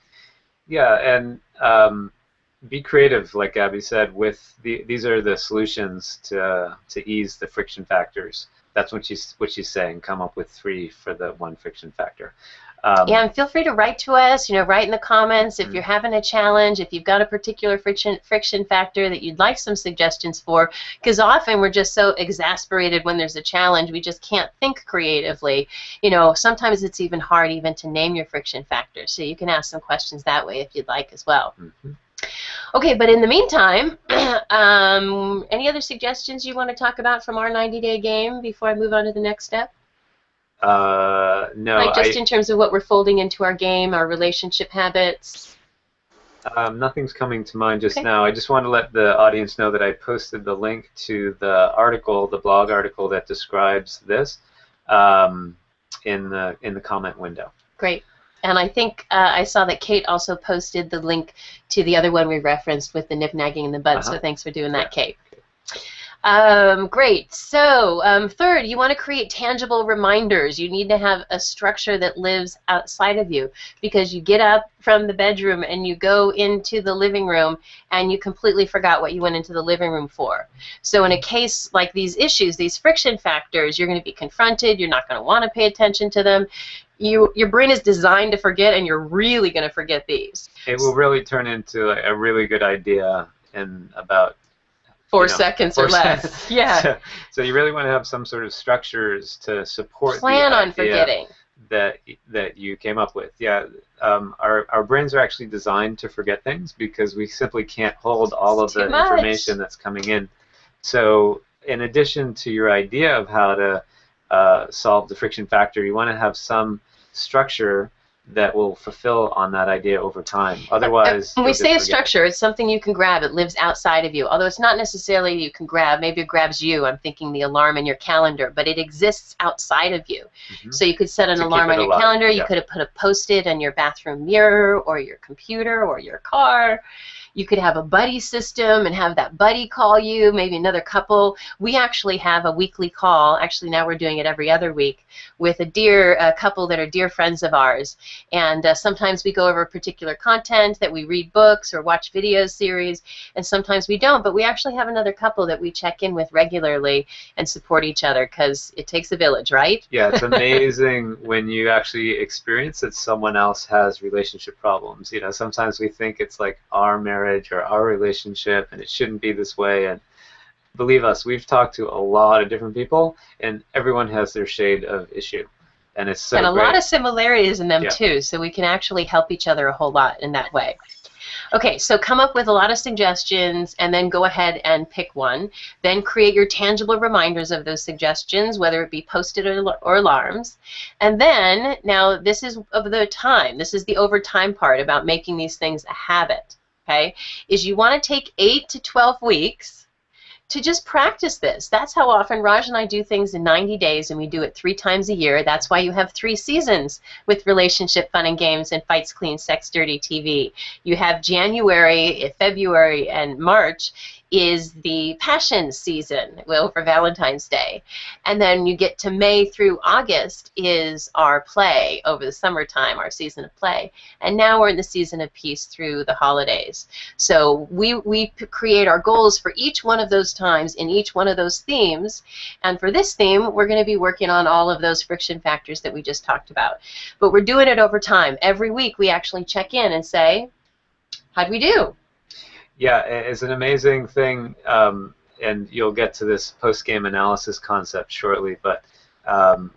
Yeah, and be creative, like Gabby said. These are the solutions to ease the friction factors. That's what she's saying. Come up with 3 for the 1 friction factor. Yeah, and feel free to write to us. Write in the comments if you're having a challenge, if you've got a particular friction factor that you'd like some suggestions for, because often we're just so exasperated when there's a challenge, we just can't think creatively. Sometimes it's even hard even to name your friction factor, so you can ask some questions that way if you'd like as well. Okay, but in the meantime, any other suggestions you want to talk about from our 90-day game before I move on to the next step? No. Like just in terms of what we're folding into our game, our relationship habits? Nothing's coming to mind just now. I just want to let the audience know that I posted the link to the article, the blog article that describes this in the comment window. Great. And I think I saw that Kate also posted the link to the other one we referenced with the nip-nagging in the bud, so thanks for doing that, Kate. Great. So third, you want to create tangible reminders. You need to have a structure that lives outside of you, because you get up from the bedroom and you go into the living room and you completely forgot what you went into the living room for. So in a case like these issues, these friction factors, you're going to be confronted. You're not going to want to pay attention to them. Your brain is designed to forget, and you're really going to forget these. It will really turn into a really good idea in about 4 seconds or less. Yeah. So you really want to have some sort of structures to support plan the on idea forgetting that you came up with. Yeah. Our brains are actually designed to forget things because we simply can't hold all of the information that's coming in. So in addition to your idea of how to solve the friction factor, you want to have some structure that will fulfill on that idea over time. Otherwise, when we say a structure, it's something you can grab. It lives outside of you. Although it's not necessarily you can grab. Maybe it grabs you. I'm thinking the alarm in your calendar, but it exists outside of you. So you could set an alarm on your calendar. You could have put a Post-it on your bathroom mirror or your computer or your car. You could have a buddy system and have that buddy call you, maybe another couple. We actually have a weekly call. Actually, now we're doing it every other week with a couple that are dear friends of ours. And sometimes we go over particular content, that we read books or watch video series, and sometimes we don't. But we actually have another couple that we check in with regularly and support each other, because it takes a village, right? Yeah, it's amazing when you actually experience that someone else has relationship problems. Sometimes we think it's like our marriage or our relationship, and it shouldn't be this way. And believe us, we've talked to a lot of different people, and everyone has their shade of issue, and it's so and a great. lot of similarities in them too. So we can actually help each other a whole lot in that way. Okay, so come up with a lot of suggestions and then go ahead and pick one. Then create your tangible reminders of those suggestions, whether it be Post-it or alarms. And then, now this is of the time. This is the over time part about making these things a habit. Okay, is you want to take 8 to 12 weeks to just practice this. That's how often Raj and I do things in 90 days, and we do it 3 times a year. That's why you have 3 seasons with Relationship Fun and Games and Fights Clean, Sex Dirty TV. You have January, February, and March. is the passion season, well, for Valentine's Day. And then you get to May through August is our play over the summertime, our season of play. And now we're in the season of peace through the holidays. So we create our goals for each one of those times in each one of those themes. And for this theme, we're going to be working on all of those friction factors that we just talked about. But we're doing it over time. Every week we actually check in and say, how'd we do? Yeah, it's an amazing thing, and you'll get to this post-game analysis concept shortly, but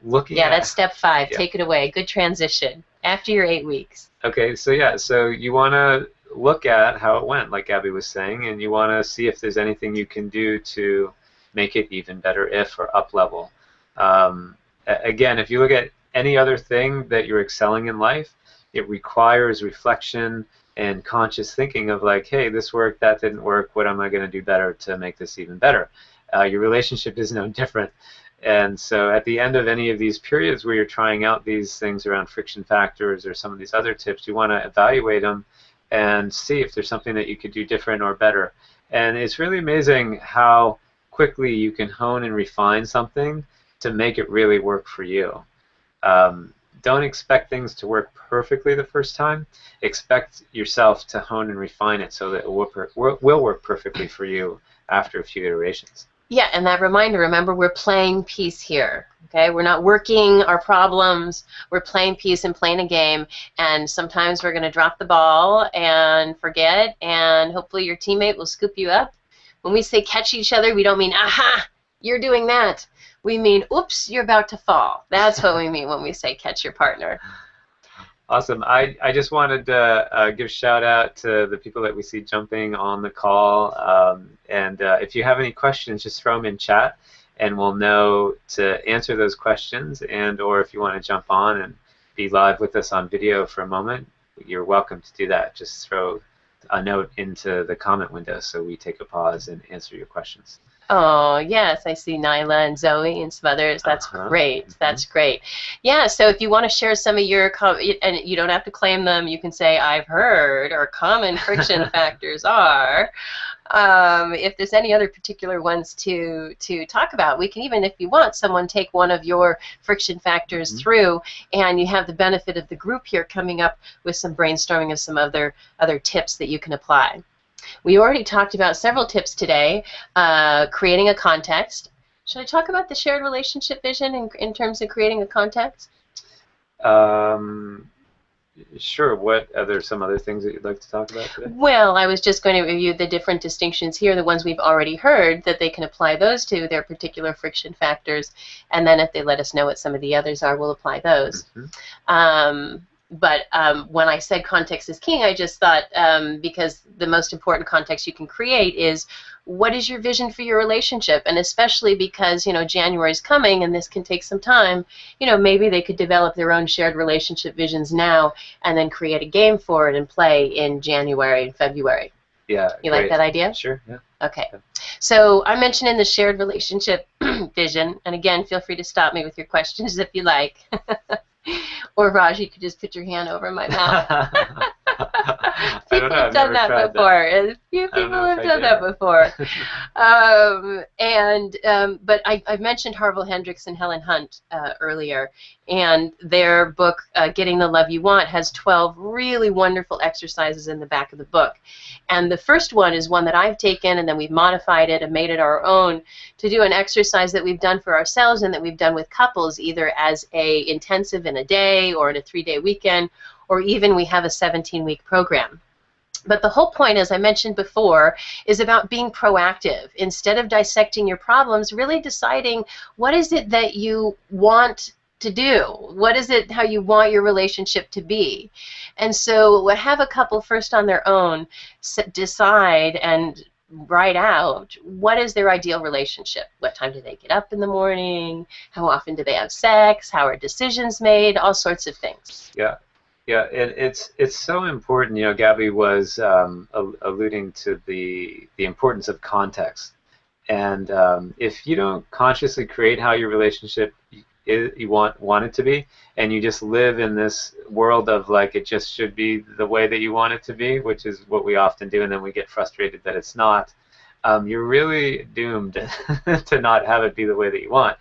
looking at... that's step 5. Yeah. Take it away. Good transition. After your 8 weeks. Okay, so yeah, so you want to look at how it went, like Gabby was saying, and you want to see if there's anything you can do to make it even better, or up level. Again, if you look at any other thing that you're excelling in life, it requires reflection and conscious thinking of like, hey, this worked, that didn't work, what am I going to do better to make this even better? Your relationship is no different. And so at the end of any of these periods where you're trying out these things around friction factors or some of these other tips, you want to evaluate them and see if there's something that you could do different or better. And it's really amazing how quickly you can hone and refine something to make it really work for you. Don't expect things to work perfectly the first time. Expect yourself to hone and refine it so that it will work perfectly for you after a few iterations. Yeah, and that reminder, remember, we're playing peace here. Okay, we're not working our problems. We're playing peace and playing a game. And sometimes we're going to drop the ball and forget, and hopefully your teammate will scoop you up. When we say catch each other, we don't mean, aha, you're doing that. We mean, oops, you're about to fall. That's what we mean when we say catch your partner. Awesome. I just wanted to give a shout out to the people that we see jumping on the call. And if you have any questions, just throw them in chat, and we'll know to answer those questions. And or if you want to jump on and be live with us on video for a moment, you're welcome to do that. Just throw a note into the comment window so we take a pause and answer your questions. Oh, yes, I see Nyla and Zoe and some others. That's great. That's great. Yeah, so if you want to share some of your, and you don't have to claim them, you can say, I've heard, or common friction factors are. If there's any other particular ones to talk about, we can even, if you want, someone take one of your friction factors through, and you have the benefit of the group here coming up with some brainstorming of some other tips that you can apply. We already talked about several tips today. Creating a context. Should I talk about the shared relationship vision in terms of creating a context? Sure. What are there some other things that you'd like to talk about today? Well, I was just going to review the different distinctions here, the ones we've already heard, that they can apply those to their particular friction factors, and then if they let us know what some of the others are, we'll apply those. But when I said context is king, I just thought because the most important context you can create is what is your vision for your relationship, and especially because January is coming and this can take some time. Maybe they could develop their own shared relationship visions now and then create a game for it and play in January and February. Yeah. You like that idea? Sure. Yeah. Okay. So I mentioned in the shared relationship vision, and again, feel free to stop me with your questions if you like. Or Raj, you could just put your hand over my mouth. People have done that before. A few people have done that before. But I mentioned Harville Hendrix and Helen Hunt earlier, and their book, Getting the Love You Want, has 12 really wonderful exercises in the back of the book. And the first one is one that I've taken, and then we've modified it and made it our own to do an exercise that we've done for ourselves and that we've done with couples, either as a intensive in a day or in a 3-day weekend, or even we have a 17-week program. But the whole point, as I mentioned before, is about being proactive. Instead of dissecting your problems, really deciding what is it that you want to do? What is it, how you want your relationship to be? And so have a couple first on their own decide and write out what is their ideal relationship. What time do they get up in the morning? How often do they have sex? How are decisions made? All sorts of things. Yeah. Yeah, it's so important. Gabby was alluding to the importance of context, and if you don't consciously create how your relationship you want it to be, and you just live in this world of like it just should be the way that you want it to be, which is what we often do, and then we get frustrated that it's not. you're really doomed to not have it be the way that you want.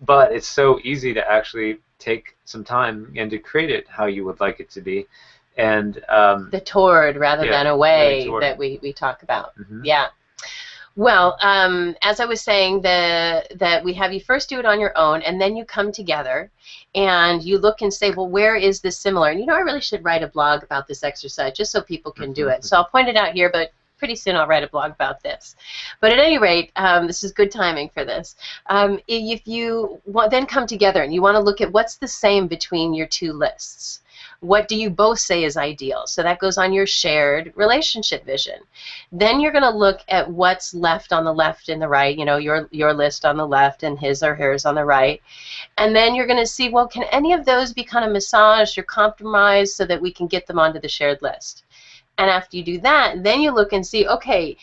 But it's so easy to actually take some time and to create it how you would like it to be. And the toward rather than away that we talk about. Mm-hmm. Yeah. Well, as I was saying, that we have you first do it on your own, and then you come together and you look and say, well, where is this similar? And I really should write a blog about this exercise just so people can do it. So I'll point it out here, but pretty soon I'll write a blog about this. But at any rate, this is good timing for this. If you then come together and you want to look at what's the same between your two lists. What do you both say is ideal? So that goes on your shared relationship vision. Then you're going to look at what's left on the left and the right, your list on the left and his or hers on the right. And then you're going to see, well, can any of those be kind of massaged or compromised so that we can get them onto the shared list? And after you do that, then you look and see, okay,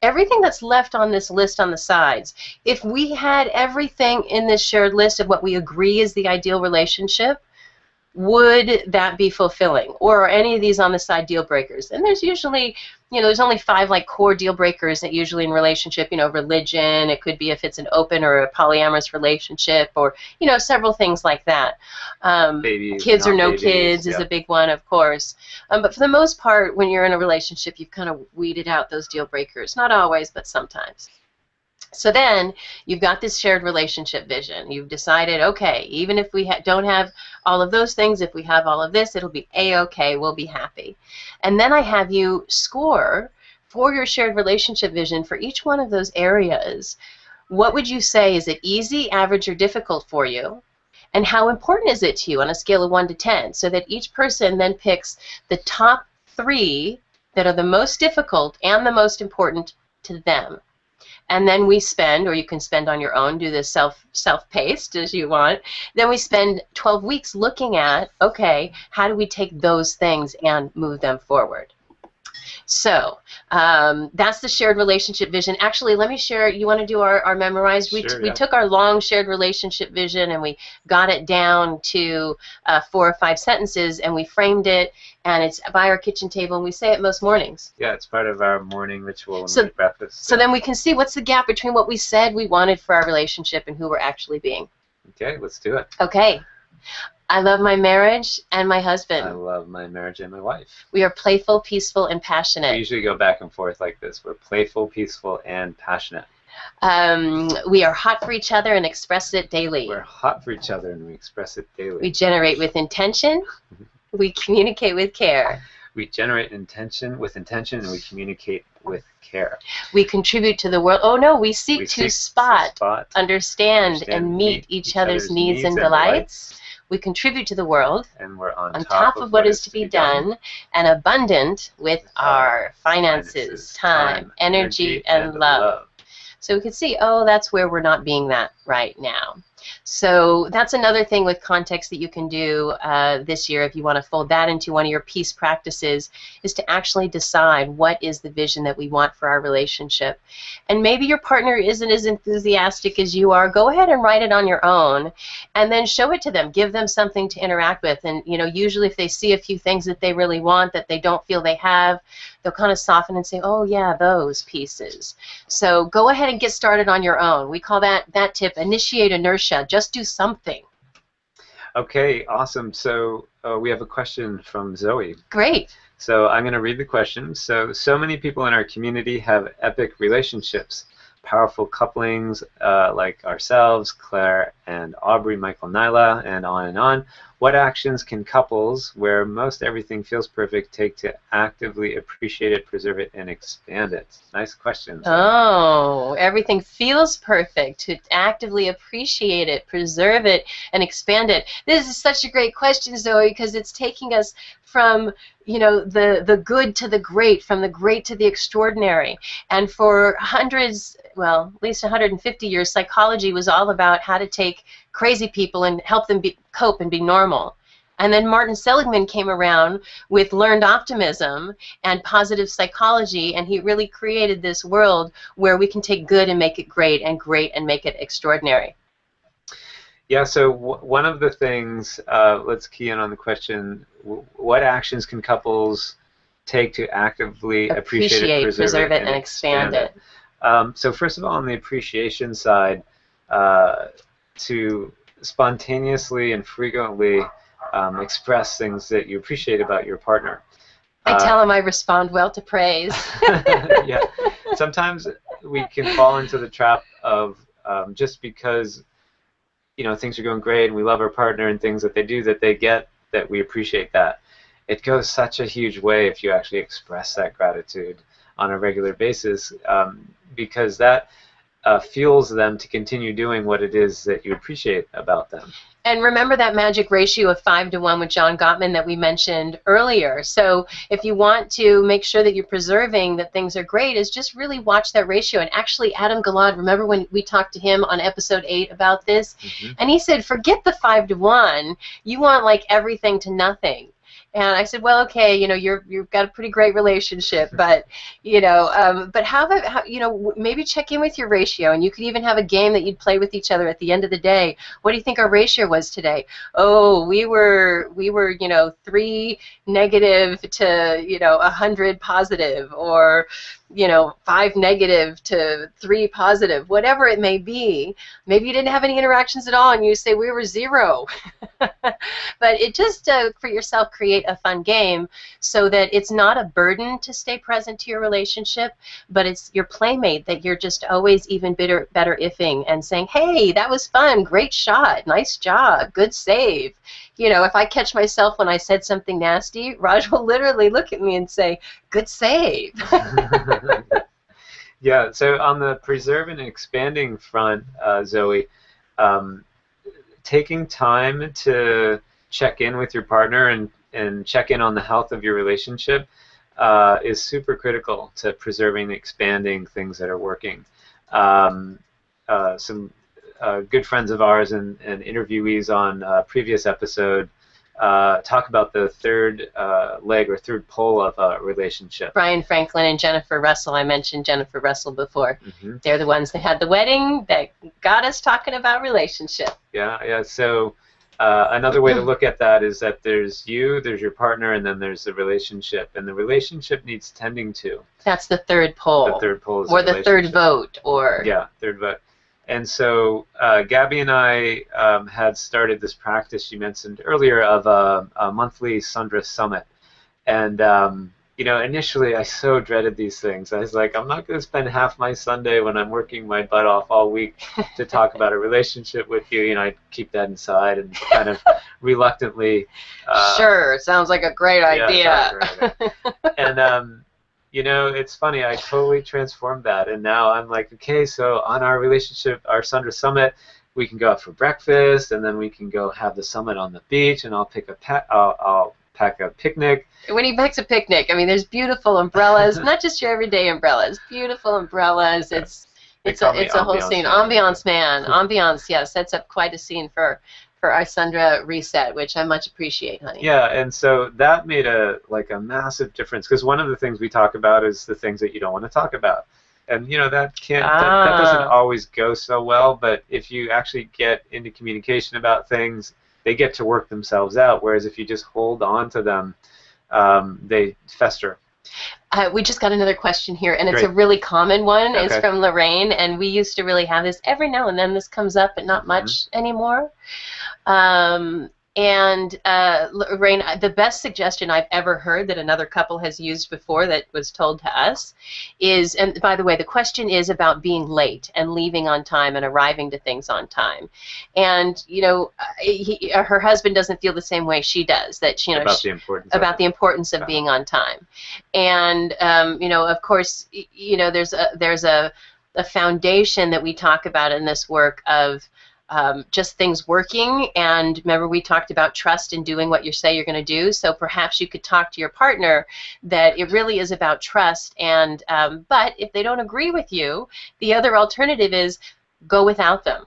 everything that's left on this list on the sides, if we had everything in this shared list of what we agree is the ideal relationship, would that be fulfilling? Or are any of these on the side deal breakers? And there's usually, there's only 5 like core deal breakers that usually in relationship, religion, it could be if it's an open or a polyamorous relationship, or, several things like that. Babies, kids or no babies, kids is a big one, of course. But for the most part, when you're in a relationship, you've kind of weeded out those deal breakers. Not always, but sometimes. So then you've got this shared relationship vision. You've decided, okay, even if we don't have all of those things, if we have all of this, it'll be A-okay, we'll be happy. And then I have you score for your shared relationship vision for each one of those areas. What would you say, is it easy, average, or difficult for you? And how important is it to you on a scale of 1 to 10? So that each person then picks the top 3 that are the most difficult and the most important to them. And then we spend, or you can spend on your own, do this self-paced as you want. Then we spend 12 weeks looking at, okay, how do we take those things and move them forward? So that's the shared relationship vision. Actually, let me share. You want to do our memorized? We took our long shared relationship vision and we got it down to 4 or 5 sentences, and we framed it, and it's by our kitchen table, and we say it most mornings. Yeah, it's part of our morning ritual when we make breakfast. So then we can see what's the gap between what we said we wanted for our relationship and who we're actually being. Okay, let's do it. Okay. I love my marriage and my husband. I love my marriage and my wife. We are playful, peaceful, and passionate. We usually go back and forth like this. We're playful, peaceful, and passionate. We are hot for each other and express it daily. We're hot for each other and we express it daily. We generate with intention. We communicate with care. We generate with intention, and we communicate with care. We contribute to the world. Oh no, we seek to spot, understand, and meet each other's needs and delights. We contribute to the world, and we're on top of what is to be done, and abundant with our finances, time, energy, and love. So we can see, oh, that's where we're not being that right now. So that's another thing with context that you can do this year if you want to fold that into one of your peace practices, is to actually decide what is the vision that we want for our relationship. And maybe your partner isn't as enthusiastic as you are. Go ahead and write it on your own and then show it to them. Give them something to interact with. And usually if they see a few things that they really want that they don't feel they have, they'll kind of soften and say, oh yeah, those pieces. So go ahead and get started on your own. We call that tip, initiate inertia. Just do something. Okay, awesome. So we have a question from Zoe. Great. So I'm going to read the question. So many people in our community have epic relationships, powerful couplings like ourselves, Claire and Aubrey, Michael, Nyla, and on and on. What actions can couples where most everything feels perfect take to actively appreciate it, preserve it, and expand it? Nice question. Oh, everything feels perfect. To actively appreciate it, preserve it, and expand it. This is such a great question, Zoe, because it's taking us from the good to the great, from the great to the extraordinary. And for hundreds, well, at least 150 years, psychology was all about how to take crazy people and help them cope and be normal. And then Martin Seligman came around with learned optimism and positive psychology, and he really created this world where we can take good and make it great and make it extraordinary. Yeah, so one of the things, let's key in on the question, what actions can couples take to actively appreciate it, preserve it, and expand it? So first of all, on the appreciation side, to spontaneously and frequently express things that you appreciate about your partner. I tell him I respond well to praise. Yeah. Sometimes we can fall into the trap of just because things are going great and we love our partner and things that they do that they get, that we appreciate that. It goes such a huge way if you actually express that gratitude on a regular basis, because that fuels them to continue doing what it is that you appreciate about them. And remember that magic ratio of 5 to 1 with John Gottman that we mentioned earlier. So if you want to make sure that you're preserving that things are great, is just really watch that ratio. And actually, Adam Gilad, remember when we talked to him on episode 8 about this? And he said, forget the 5 to 1. You want like everything to nothing. And I said, well, okay, you've got a pretty great relationship, but, but how about, maybe check in with your ratio, and you could even have a game that you'd play with each other at the end of the day. What do you think our ratio was today? Oh, we were 3 negative to, 100 positive, or, 5 negative to 3 positive, whatever it may be. Maybe you didn't have any interactions at all, and you say we were 0. But it just, for yourself, create a fun game so that it's not a burden to stay present to your relationship, but it's your playmate that you're just always even better ifing and saying, hey, that was fun, great shot, nice job, good save. If I catch myself when I said something nasty, Raj will literally look at me and say, good save. Yeah, so on the preserve and expanding front, Zoe, taking time to check in with your partner and check in on the health of your relationship is super critical to preserving and expanding things that are working. Some good friends of ours and interviewees on a previous episode talk about the third leg or third pole of a relationship. Brian Franklin and Jennifer Russell. I mentioned Jennifer Russell before. They're the ones that had the wedding that got us talking about relationship. Yeah. So another way to look at that is that there's you, there's your partner, and then there's the relationship. And the relationship needs tending to. That's the third pole. The third pole is or the third vote. Yeah, third vote. And so Gabby and I had started this practice you mentioned earlier of a monthly Sundra Summit. And, initially I so dreaded these things. I was like, I'm not going to spend half my Sunday when I'm working my butt off all week to talk about a relationship with you. I'd keep that inside and kind of reluctantly. Sure, sounds like a great idea. And, it's funny, I totally transformed that, and now I'm like, okay, so on our relationship, our Sundra Summit, we can go out for breakfast, and then we can go have the summit on the beach, and I'll pack a picnic. When he packs a picnic, I mean, there's beautiful umbrellas, not just your everyday umbrellas, beautiful umbrellas. It's a whole scene. Ambiance man. Ambiance, yeah, sets up quite a scene for our Sundra reset, which I much appreciate, honey. Yeah, and so that made a massive difference, because one of the things we talk about is the things that you don't want to talk about. And that doesn't always go so well, but if you actually get into communication about things, they get to work themselves out, whereas if you just hold on to them, they fester. We just got another question here, and it's Great. A really common one. Okay. It's from Lorraine, and we used to really have this every now and then. This comes up, but not much anymore. Lorraine, the best suggestion I've ever heard that another couple has used before that was told to us is, and by the way, the question is about being late and leaving on time and arriving to things on time. And, her husband doesn't feel the same way she does, that, about the importance of being on time. And, of course, there's a foundation that we talk about in this work of just things working. And remember, we talked about trust and doing what you say you're going to do. So perhaps you could talk to your partner that it really is about trust. And but if they don't agree with you, the other alternative is go without them.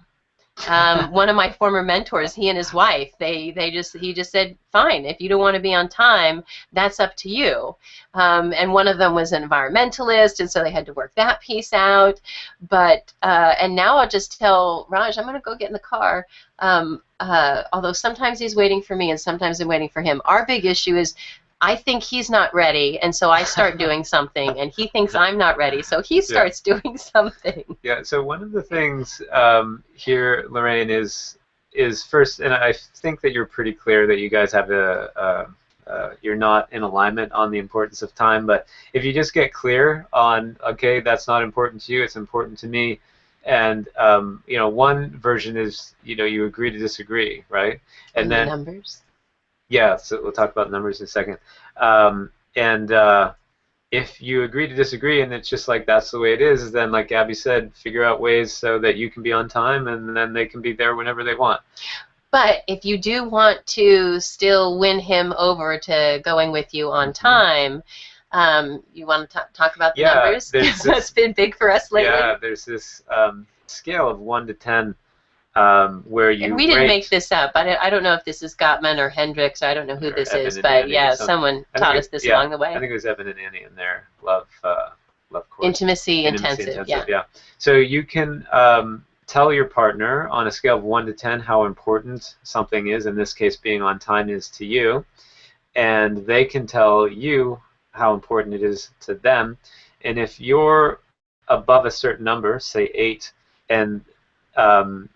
One of my former mentors, he and his wife, he just said, fine, if you don't want to be on time, that's up to you. And one of them was an environmentalist, and so they had to work that piece out. But and now I'll just tell Raj, I'm going to go get in the car. Although sometimes he's waiting for me and sometimes I'm waiting for him. Our big issue is I think he's not ready, and so I start doing something, and he thinks I'm not ready, so he starts doing something. Yeah, so one of the things here, Lorraine, is first, and I think that you're pretty clear that you guys have you're not in alignment on the importance of time, but if you just get clear on, okay, that's not important to you, it's important to me, and you know, one version is, you know, you agree to disagree, right? And then the numbers. Yeah, so we'll talk about numbers in a second. If you agree to disagree and it's just like that's the way it is, then like Gabby said, figure out ways so that you can be on time and then they can be there whenever they want. But if you do want to still win him over to going with you on time, you want to talk about the numbers? That's been big for us lately. Yeah, there's this scale of 1 to 10 where you we didn't make this up. I don't know if this is Gottman or Hendricks. I don't know who this is, but yeah, someone taught us this along the way. I think it was Evan and Annie in their love course. Intimacy intensive. Yeah. So you can tell your partner on a scale of 1 to 10 how important something is, in this case being on time is to you, and they can tell you how important it is to them. And if you're above a certain number, say 8, and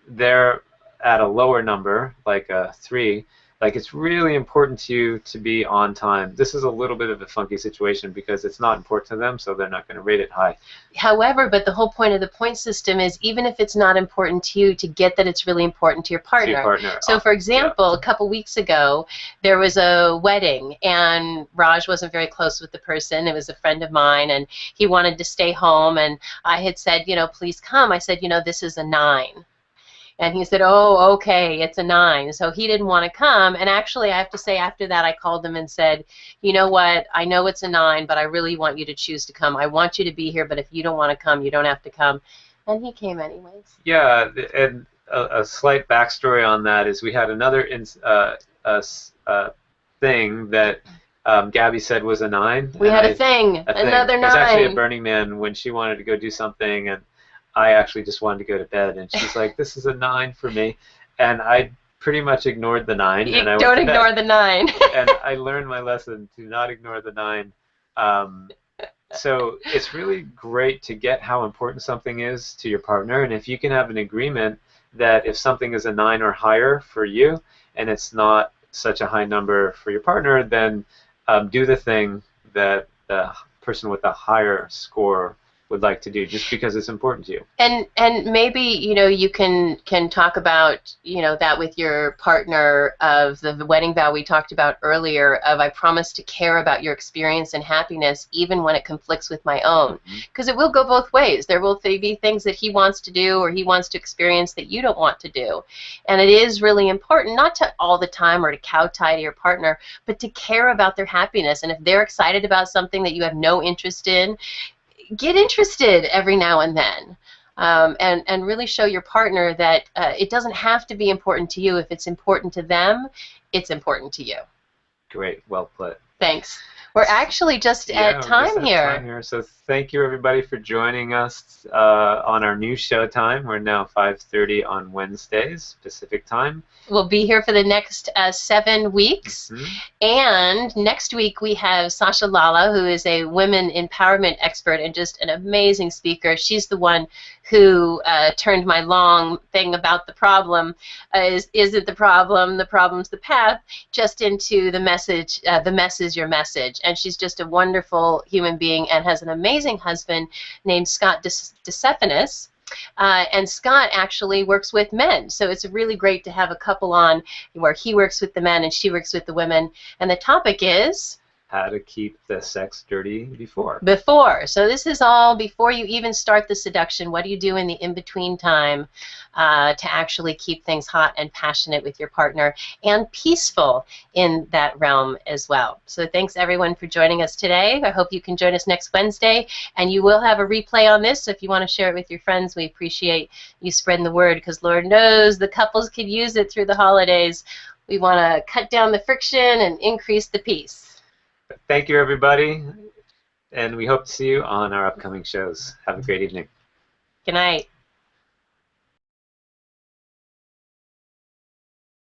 they're at a lower number, like a 3, like it's really important to you to be on time. This is a little bit of a funky situation because it's not important to them, so they're not going to rate it high. However, but the whole point of the point system is, even if it's not important to you, to get that it's really important to your partner. So for example, a couple weeks ago, there was a wedding, and Raj wasn't very close with the person. It was a friend of mine, and he wanted to stay home, and I had said, you know, please come. I said, you know, this is a 9. And he said, oh, okay, it's a 9. So he didn't want to come. And actually, I have to say, after that, I called him and said, you know what, I know it's a 9, but I really want you to choose to come. I want you to be here, but if you don't want to come, you don't have to come. And he came anyways. Yeah, and a slight backstory on that is we had another thing that Gabby said was a 9. We had another 9. It was actually at Burning Man when she wanted to go do something, and I actually just wanted to go to bed, and she's like, this is a 9 for me, and I pretty much ignored the 9. And I don't ignore the 9. And I learned my lesson to not ignore the 9. So it's really great to get how important something is to your partner, and if you can have an agreement that if something is a 9 or higher for you, and it's not such a high number for your partner, then do the thing that the person with the higher score would like to do, just because it's important to you. And maybe, you know, you can talk about, you know, that with your partner, of the wedding vow we talked about earlier, of I promise to care about your experience and happiness even when it conflicts with my own, because it will go both ways. There will be things that he wants to do or he wants to experience that you don't want to do, and it is really important not to all the time or to kowtow to your partner, but to care about their happiness. And if they're excited about something that you have no interest in, get interested every now and then, and really show your partner that it doesn't have to be important to you. If it's important to them, it's important to you. Great, well put. Thanks. We're actually just at time here. So thank you, everybody, for joining us on our new show time. We're now 5:30 on Wednesdays, Pacific time. We'll be here for the next 7 weeks. And next week we have Sasha Lala, who is a women empowerment expert and just an amazing speaker. She's the one who turned my long thing about the problem, isn't the problem's the path, just into the message, the mess is your message. And she's just a wonderful human being and has an amazing husband named Scott DeSephanis. And Scott actually works with men, so it's really great to have a couple on where he works with the men and she works with the women. And the topic is how to keep the sex dirty before. So this is all before you even start the seduction. What do you do in the in-between time to actually keep things hot and passionate with your partner and peaceful in that realm as well? So thanks everyone for joining us today. I hope you can join us next Wednesday, and you will have a replay on this, so if you want to share it with your friends, we appreciate you spreading the word, because Lord knows the couples could use it through the holidays. We want to cut down the friction and increase the peace. Thank you, everybody, and we hope to see you on our upcoming shows. Have a great evening. Good night.